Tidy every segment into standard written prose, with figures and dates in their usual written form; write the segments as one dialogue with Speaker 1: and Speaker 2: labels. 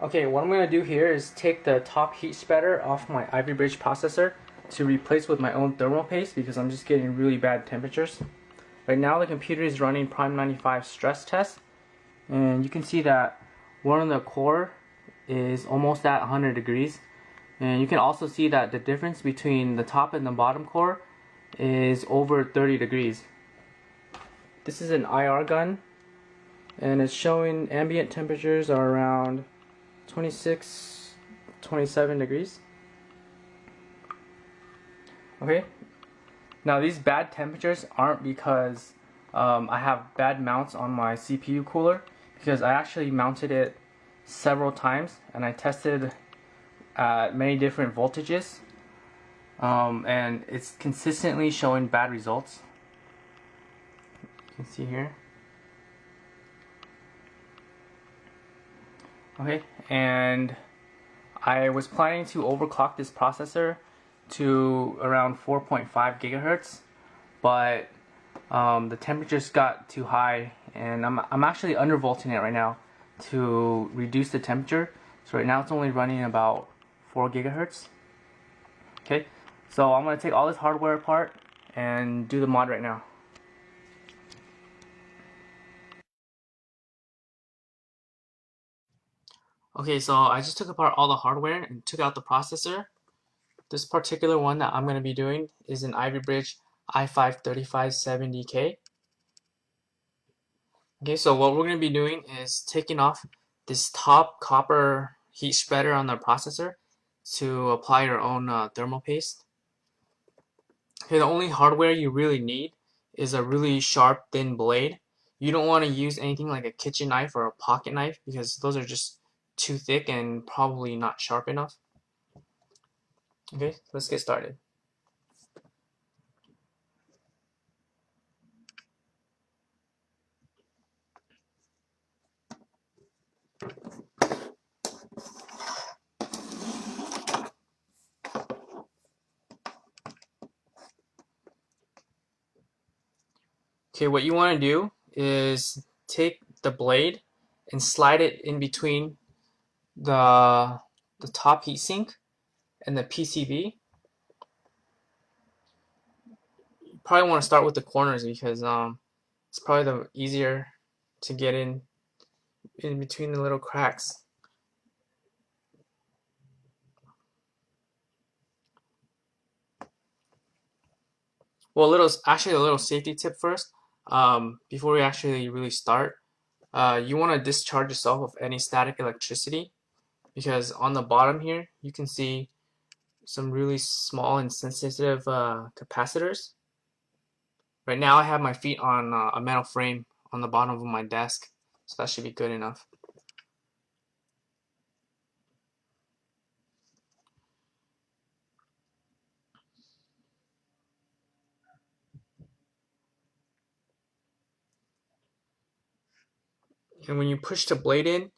Speaker 1: Okay, what I'm going to do here is take the top heat spreader off my Ivy Bridge processor to replace with my own thermal paste because I'm just getting really bad temperatures. Right now the computer is running Prime 95 stress test, and you can see that one of the core is almost at 100 degrees, and you can also see that the difference between the top and the bottom core is over 30 degrees. This is an IR gun, and it's showing ambient temperatures are around 26, 27 degrees. Okay, now these bad temperatures aren't because I have bad mounts on my CPU cooler, because I actually mounted it several times and I tested at many different voltages, and it's consistently showing bad results. You can see here. Okay, and I was planning to overclock this processor to around 4.5 gigahertz, but the temperatures got too high, and I'm actually undervolting it right now to reduce the temperature. So right now it's only running about 4 gigahertz. Okay, so I'm going to take all this hardware apart and do the mod right now. Okay, so I just took apart all the hardware and took out the processor. This particular one that I'm going to be doing is an Ivy Bridge i5-3570k. Okay, so what we're going to be doing is taking off this top copper heat spreader on the processor to apply your own thermal paste. Okay, the only hardware you really need is a really sharp, thin blade. You don't want to use anything like a kitchen knife or a pocket knife because those are just too thick and probably not sharp enough. Okay, let's get started. Okay, what you want to do is take the blade and slide it in between the top heatsink and the PCB. You probably want to start with the corners because it's probably the easier to get in between the little cracks. Well, a little safety tip first. Before we actually really start, you want to discharge yourself of any static electricity, because on the bottom here you can see some really small and sensitive capacitors. Right now I have my feet on a metal frame on the bottom of my desk, so that should be good enough. And when you push the blade in,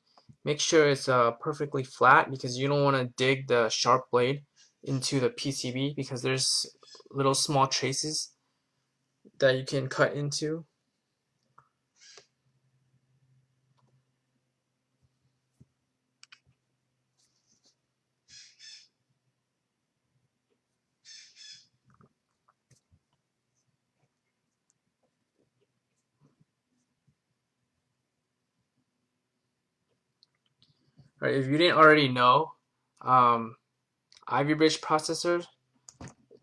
Speaker 1: make sure it's perfectly flat, because you don't want to dig the sharp blade into the PCB because there's little small traces that you can cut into. Right, if you didn't already know, Ivy Bridge processors,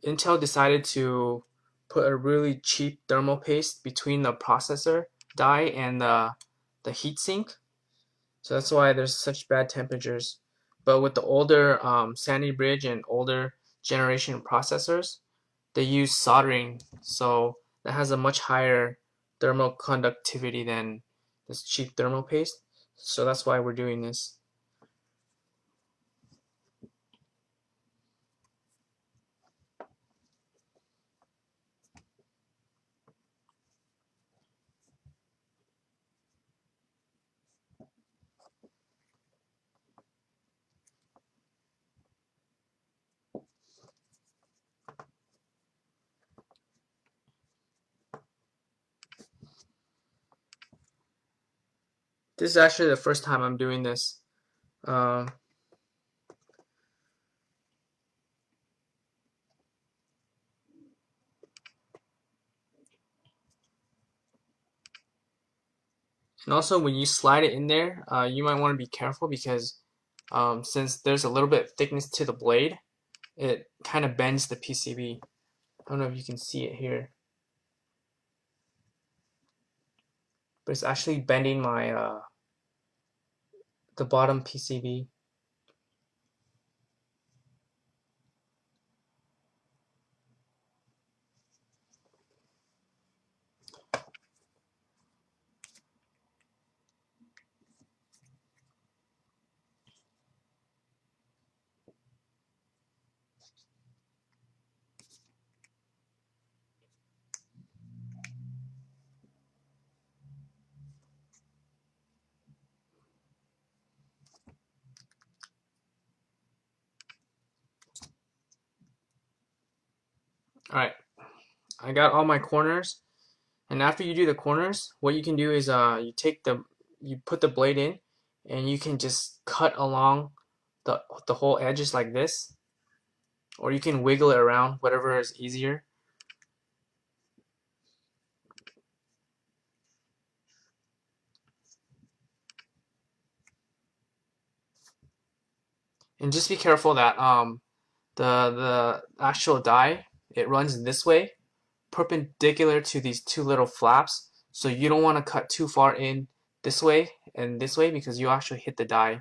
Speaker 1: Intel decided to put a really cheap thermal paste between the processor die and the heatsink. So that's why there's such bad temperatures. But with the older Sandy Bridge and older generation processors, they use soldering, so that has a much higher thermal conductivity than this cheap thermal paste. So that's why we're doing this. This is actually the first time I'm doing this. Um, and also when you slide it in there, you might want to be careful because since there's a little bit of thickness to the blade, it kind of bends the PCB. I don't know if you can see it here, but it's actually bending my the bottom PCB. Alright, I got all my corners, and after you do the corners, what you can do is you put the blade in, and you can just cut along the whole edges like this, or you can wiggle it around, whatever is easier. And just be careful that the actual die, it runs this way, perpendicular to these two little flaps. So you don't want to cut too far in this way and this way because you actually hit the die.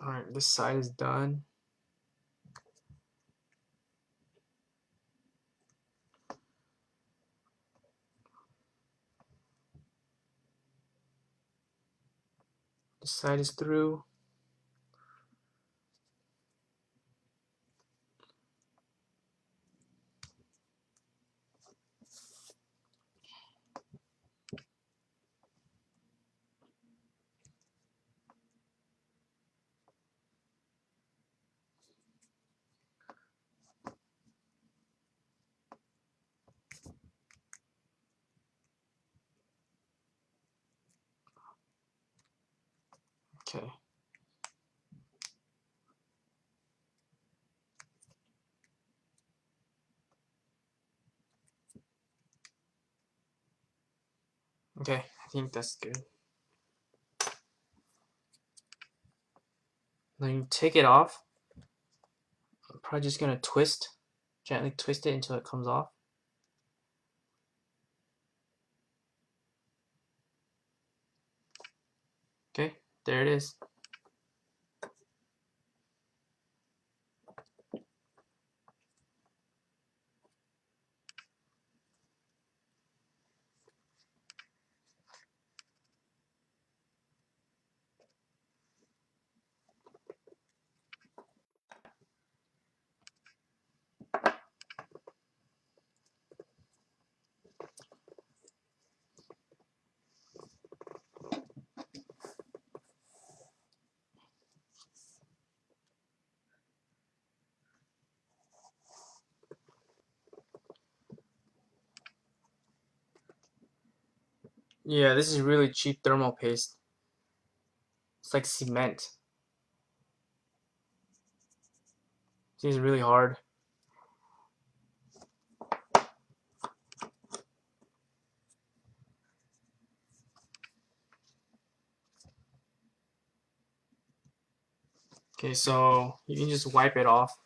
Speaker 1: Alright, this side is done. This side is through. Okay. Okay, I think that's good. Then you take it off. I'm probably just gonna gently twist it until it comes off. Okay, there it is. Yeah, this is really cheap thermal paste. It's like cement. This is really hard. Okay, so you can just wipe it off.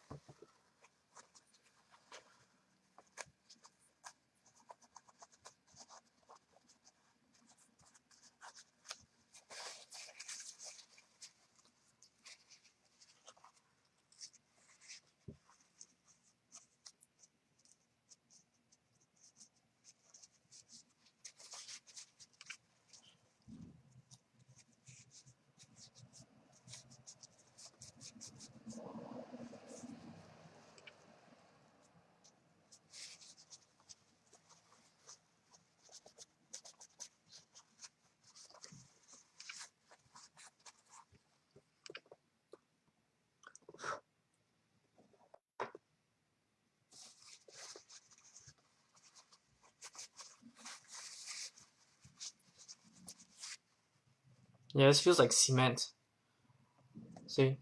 Speaker 1: Yeah, this feels like cement. See?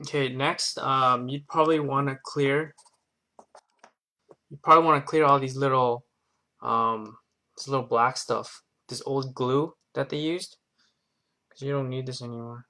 Speaker 1: Okay, next, you'd probably want to clear. You probably want to clear all these this little black stuff, this old glue that they used, because you don't need this anymore.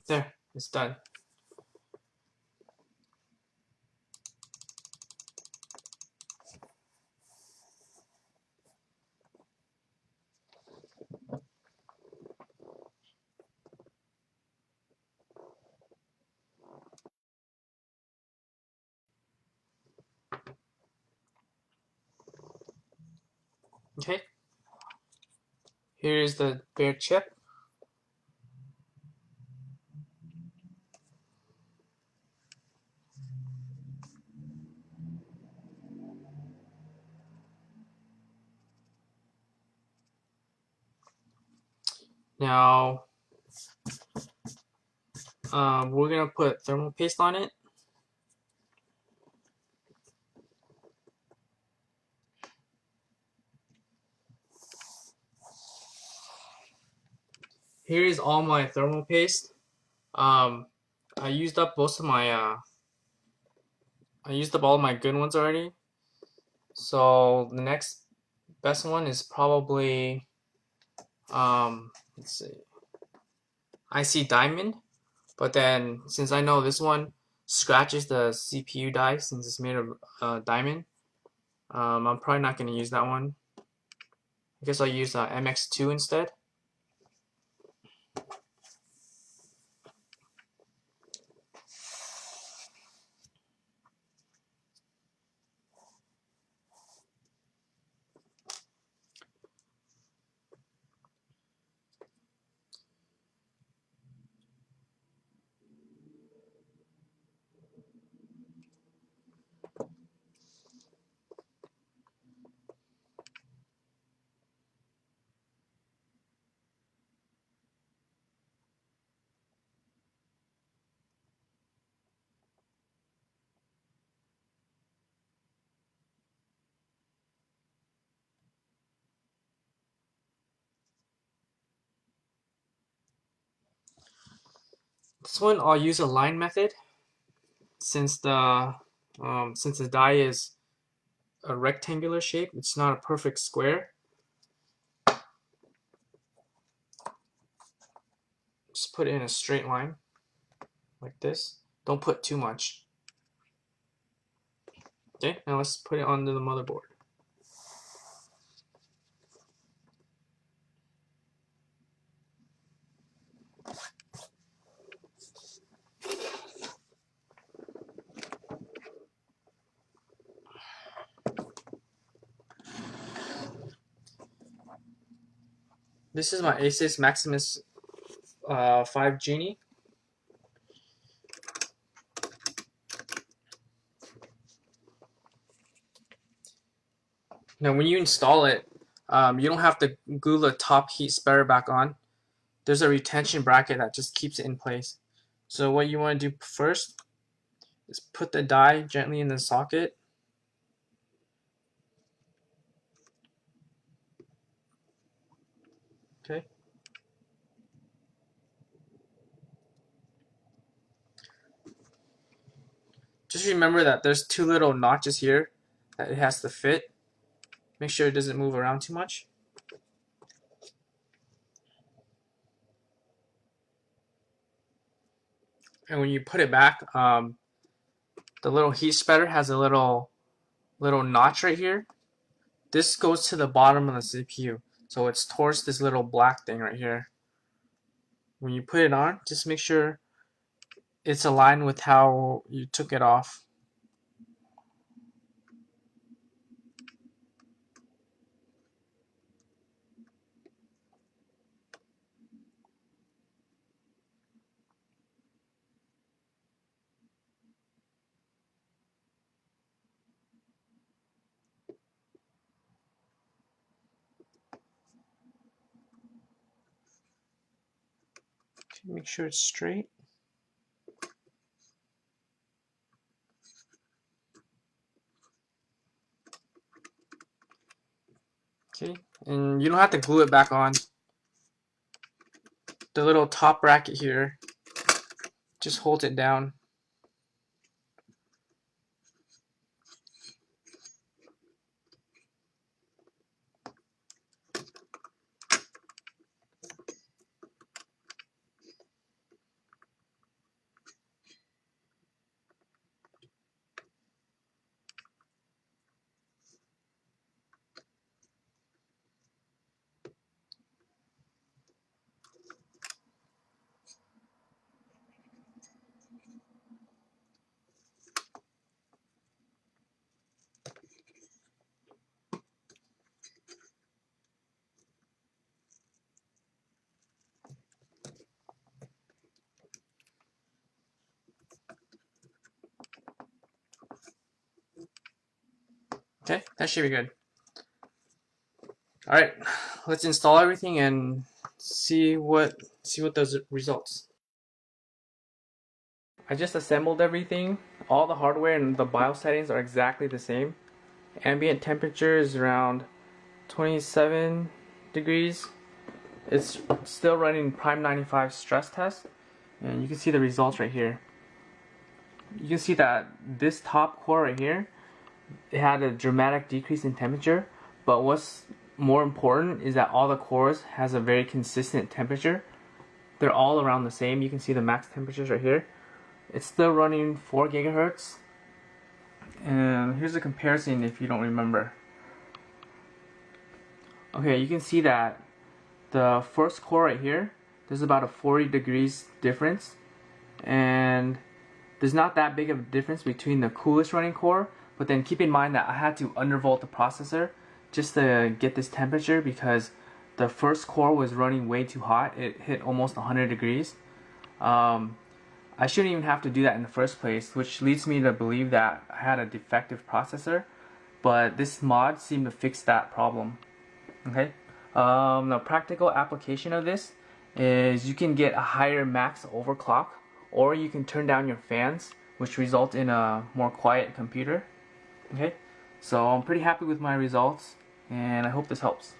Speaker 1: There, it's done. Okay, here's the bare chip. Now, we're gonna put thermal paste on it. Here is all my thermal paste. I used up most of my I used up all my good ones already. So the next best one is probably let's see, I see diamond. But then since I know this one scratches the CPU die since it's made of diamond, I'm probably not going to use that one. I guess I'll use MX2 instead. This one I'll use a line method since the die is a rectangular shape. It's not a perfect square. Just put it in a straight line like this. Don't put too much. Okay, now let's put it onto the motherboard. This is my Asus Maximus 5 Genie. Now when you install it, you don't have to glue the top heat spreader back on. There's a retention bracket that just keeps it in place. So what you want to do first is put the die gently in the socket. Okay. Just remember that there's two little notches here that it has to fit. Make sure it doesn't move around too much. And when you put it back, the little heat spreader has a little notch right here. This goes to the bottom of the CPU, so it's towards this little black thing right here. When you put it on, just make sure it's aligned with how you took it off. Make sure it's straight. Okay, and you don't have to glue it back on. The little top bracket here just holds it down. Okay, that should be good. Alright, let's install everything and see what the results. I just assembled everything. All the hardware and the BIOS settings are exactly the same. Ambient temperature is around 27 degrees. It's still running Prime 95 stress test, and you can see the results right here. You can see that this top core right here, it had a dramatic decrease in temperature, but what's more important is that all the cores has a very consistent temperature. They're all around the same. You can see the max temperatures right here. It's still running 4 gigahertz. And here's a comparison if you don't remember. Okay, you can see that the first core right here, there's about a 40 degrees difference, and there's not that big of a difference between the coolest running core, but then keep in mind that I had to undervolt the processor just to get this temperature because the first core was running way too hot. It hit almost 100 degrees. I shouldn't even have to do that in the first place, which leads me to believe that I had a defective processor, but this mod seemed to fix that problem. Okay, the practical application of this is you can get a higher max overclock, or you can turn down your fans, which result in a more quiet computer. Okay, so I'm pretty happy with my results, and I hope this helps.